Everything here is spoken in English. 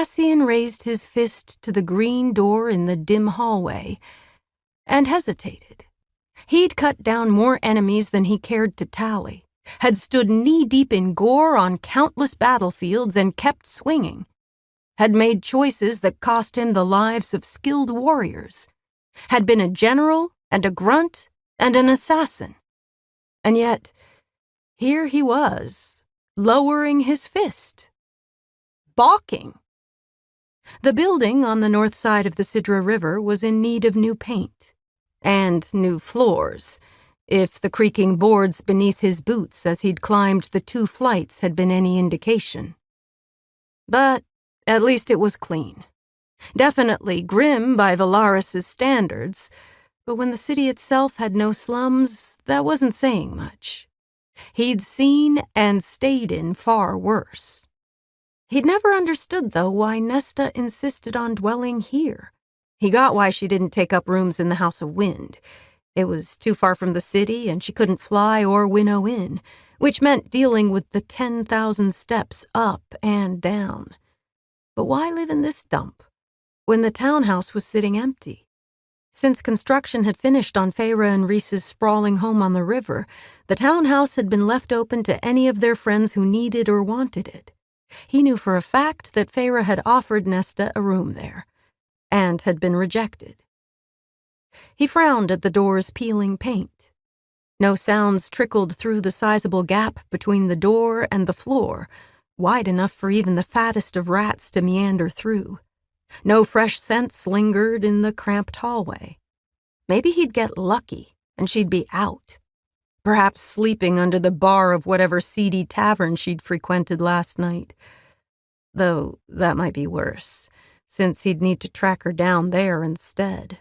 Cassian raised his fist to the green door in the dim hallway and hesitated. He'd cut down more enemies than he cared to tally, had stood knee-deep in gore on countless battlefields and kept swinging, had made choices that cost him the lives of skilled warriors, had been a general and a grunt and an assassin. And yet, here he was, lowering his fist, balking. The building on the north side of the Sidra River was in need of new paint and new floors, if the creaking boards beneath his boots as he'd climbed the 2 flights had been any indication. But at least it was clean. Definitely grim by Valaris's standards, but when the city itself had no slums, that wasn't saying much. He'd seen and stayed in far worse. He'd never understood, though, why Nesta insisted on dwelling here. He got why she didn't take up rooms in the House of Wind. It was too far from the city, and she couldn't fly or winnow in, which meant dealing with the 10,000 steps up and down. But why live in this dump, when the townhouse was sitting empty? Since construction had finished on Feyre and Rhys's sprawling home on the river, the townhouse had been left open to any of their friends who needed or wanted it. He knew for a fact that Feyre had offered Nesta a room there, and had been rejected. He frowned at the door's peeling paint. No sounds trickled through the sizable gap between the door and the floor, wide enough for even the fattest of rats to meander through. No fresh scents lingered in the cramped hallway. Maybe he'd get lucky, and she'd be out. Perhaps sleeping under the bar of whatever seedy tavern she'd frequented last night. Though that might be worse, since he'd need to track her down there instead.